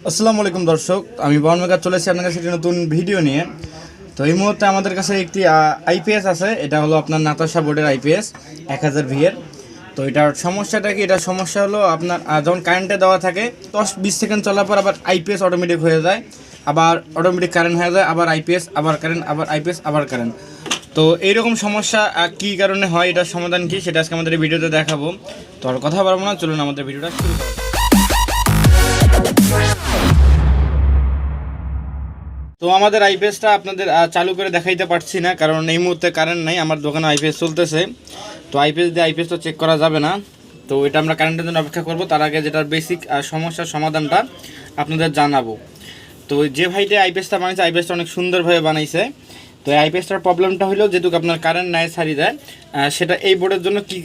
আসসালামু আলাইকুম দর্শক, আমি বন মেকার চলে এসেছি আপনার কাছে একটি নতুন ভিডিও নিয়ে। তো এই মুহূর্তে আমাদের কাছে একটি আইপিএস আছে। এটা হলো আপনার নাতাশা বোর্ডের আইপিএস 1000V এর। তো এটার সমস্যাটা কি? এটার সমস্যা হলো আপনার যখন কারেন্টে দেওয়া থাকে 10-20 সেকেন্ড চলার পর আবার আইপিএস অটোমেটিক হয়ে যায়, আবার অটোমেটিক কারেন্ট হয়ে যায়, আবার আইপিএস, আবার কারেন্ট, আবার আইপিএস, আবার কারেন্ট। তো এইরকম সমস্যা কী কারণে হয়, এটার সমাধান কী সেটা আজকে আমাদের এই ভিডিওতে দেখাবো। তো আর কথা বলবো না, চলুন আমাদের ভিডিওটা শুরু করা যাক। তো আমাদের আইপিএসটা আপনাদের চালু করে দেখাইতে পারছি না, কারণ এই মুহূর্তে কারেন্ট নাই, আমার দোকানে আইপিএস চলতেছে। তো আইপিএস দিয়ে আইপিএস তো চেক করা যাবে না। তো এটা আমরা কারেন্টের জন্য অপেক্ষা করব, তার আগে যেটার বেসিক সমস্যার সমাধানটা আপনাদের জানাবো। তো যে ভাইটা আইপিএসটা বানাইছে, আইপিএসটা অনেক সুন্দরভাবে বানাইছে। তো এই আইপিএসটার প্রবলেমটা হলো, যেহেতু আপনার কারেন্ট নাই ছাড়ি দেয়, সেটা এই বোর্ডের জন্য কি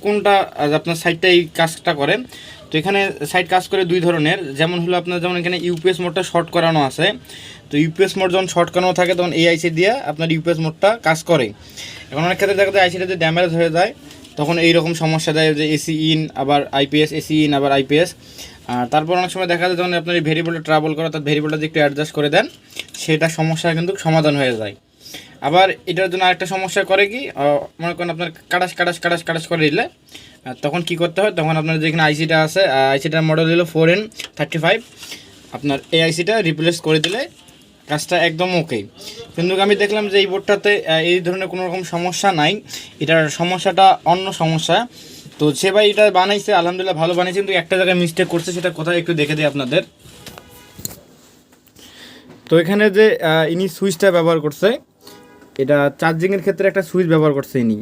কোনটা আপনার সাইডটা এই কাজটা করে। তো এখানে সাইড কাজ করে দুই ধরনের, যেমন হলো আপনার যেমন এখানে ইউপিএস মোডটা শর্ট করানো আছে। তো ইউপিএস মোড যখন শর্ট করানো থাকে তখন এই আইসি দিয়ে আপনার ইউপিএস মোডটা কাজ করে। এখন অনেক ক্ষেত্রে দেখা যায় আইসিটা যদি ড্যামেজ হয়ে যায় তখন এইরকম সমস্যা দেয় যে এসি ইন আবার আইপিএস, এসি ইন আবার আইপিএস। আর তারপর অনেক সময় দেখা যায় যখন আপনার এই ভেরিয়েবলটা ট্রাভেল করে, তার ভেরিয়েবলটা যদি একটু অ্যাডজাস্ট করে দেন, সেটা সমস্যা কিন্তু সমাধান হয়ে যায়। আবার এটার জন্য আরেকটা সমস্যা করে কি, মনে করেন আপনার কাটাস করে দিলে তখন কি করতে হয়, তখন আপনার যেখানে আইসিটা আছে, আইসিটার মডেল হলো 4N35, আপনার এই আইসিটা রিপ্লেস করে দিলে কাজটা একদম ওকে। কিন্তু আমি দেখলাম যে এই বোর্ডটাতে এই ধরনের কোনো রকম সমস্যা নাই, এটার সমস্যাটা অন্য সমস্যা। তো সে ভাই এটা বানাইছে, আলহামদুলিল্লাহ ভালো বানাইছে, কিন্তু একটা জায়গায় মিস্টেক করছে, সেটা কোথায় একটু দেখে দিই আপনাদের। তো এখানে যে ইনি সুইচটা ব্যবহার করছে, এটা চার্জিংয়ের ক্ষেত্রে একটা সুইচ ব্যবহার করছে ইনি।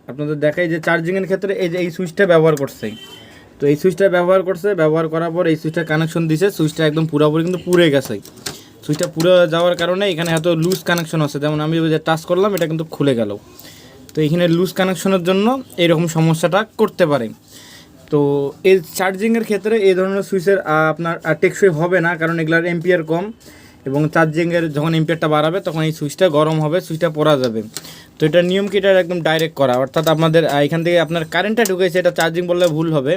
আপনাদের দেখাই যে চার্জিংয়ের ক্ষেত্রে এই যে এই সুইচটা ব্যবহার করছে। তো এই সুইচটা ব্যবহার করার পর এই সুইচটা কানেকশন দিছে, সুইচটা একদম পুরোপুরি কিন্তু পুড়ে গেছে। সুইচটা পুরো যাওয়ার কারণে এখানে এত লুজ কানেকশন আছে, যেমন আমি যে টাচ করলাম এটা কিন্তু খুলে গেল। তো এখানে লুজ কানেকশনের জন্য এরকম সমস্যাটা করতে পারে। তো এই চার্জিংয়ের ক্ষেত্রে এই ধরনের সুইচের আপনার টেকসই হবে না, কারণ এগুলার এম্পিয়ার কম, এবং চার্জিংয়ের যখন এম্পিয়ারটা বাড়াবে তখন এই সুইচটা গরম হবে, সুইচটা পড়া যাবে। তো এটার নিয়ম কি, এটা একদম ডাইরেক্ট করা, অর্থাৎ আপনাদের এখান থেকে আপনার কারেন্টটা ঢুকেছে, এটা চার্জিং বললে ভুল হবে,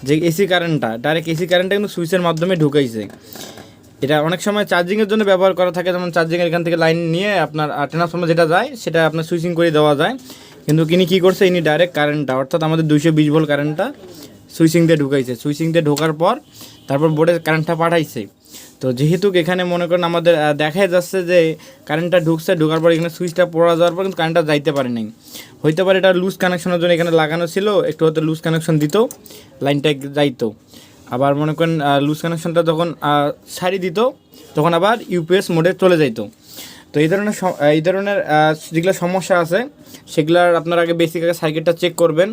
যে এসি কারেন্টটা ডাইরেক্ট এসি কারেন্টটা কিন্তু সুইচের মাধ্যমে ঢুকেছে। এটা অনেক সময় চার্জিংয়ের জন্য ব্যবহার করা থাকে, যেমন চার্জিংয়ের এখান থেকে লাইন নিয়ে আপনার ট্রান্সফর্মার যেটা যায় সেটা আপনার সুইচিং করে দেওয়া যায়। কিন্তু ইনি কী করছে, ইনি ডাইরেক্ট কারেন্টটা অর্থাৎ আমাদের 220 ভোল্ট কারেন্টটা সুইচিং দিয়ে ঢুকাইছে। সুইচিং দিয়ে ঢোকার পর তারপর বোর্ডে কারেন্টটা পাঠাইছে। তো যেহেতু এখানে মনে করেন আমাদের দেখা যাচ্ছে যে কারেন্টটা ঢোকার পর এখানে সুইচটা পড়া যাওয়ার পর কিন্তু কারেন্টটা যাইতে পারে নাই, হইতে পারে এটা লুজ কানেকশনের জন্য এখানে লাগানো ছিল, একটু হয়তো লুজ কানেকশন দিত, লাইনটা যাইতো। আবার মনে করেন লুজ কানেকশনটা যখন সারি দিত তখন আবার ইউপিএস মোডে চলে যাইতো। তো এই ধরনের যেগুলো সমস্যা আছে সেগুলার আপনারা আগে বেসিক সার্কিটটা চেক করবেন।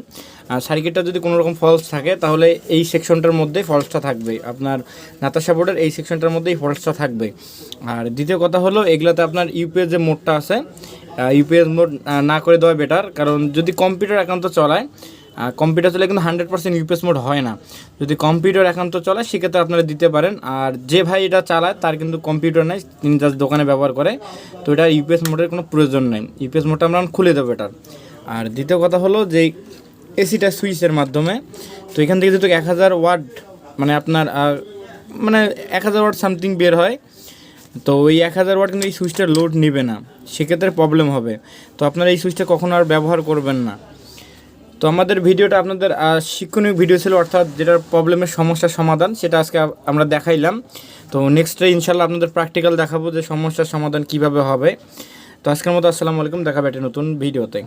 আর সার্কিটটা যদি কোনো রকম ফল্স থাকে তাহলে এই সেকশনটার মধ্যেই ফল্সটা থাকবে, আপনার নাতাশা বোর্ডের এই সেকশনটার মধ্যেই ফল্সটা থাকবে। আর দ্বিতীয় কথা হলো, এগুলাতে আপনার ইউপিএস যে মোডটা আছে, ইউপিএস মোড না করে দেওয়া বেটার, কারণ যদি কম্পিউটার একান্ত চলায়, কম্পিউটার চলে কিন্তু 100% ইউপিএস মোড হয় না। যদি কম্পিউটার একান্ত চলায় সেক্ষেত্রে আপনারা দিতে পারেন। আর যে ভাই এটা চালায় তার কিন্তু কম্পিউটার নেই, তিনি জাস্ট দোকানে ব্যবহার করে, তো এটা ইউপিএস মোডের কোনো প্রয়োজন নেই, ইউপিএস মোডটা আমরা খুলে দেবো এটার। আর দ্বিতীয় কথা হলো যে এসিটা সুইচের মাধ্যমে, তো এখান থেকে যেহেতু 1000 ওয়াট মানে আপনার 1000 ওয়াট সামথিং বের হয়, তো ওই 1000 ওয়াট কিন্তু এই সুইচটা লোড নেবে না, সেক্ষেত্রে প্রবলেম হবে। তো আপনারা এই সুইচটা কখনো আর ব্যবহার করবেন না। তো আমাদের ভিডিওটা আপনাদের শিক্ষণীয় ভিডিও ছিল, অর্থাৎ যেটার প্রবলেমের সমস্যার সমাধান সেটা আজকে আমরা দেখাইলাম। তো নেক্সটে ইনশাল্লাহ আপনাদের প্র্যাকটিক্যাল দেখাবো যে সমস্যার সমাধান কিভাবে হবে। তো আজকের মতো আসসালামু আলাইকুম, দেখা হবে একটা নতুন ভিডিওতে।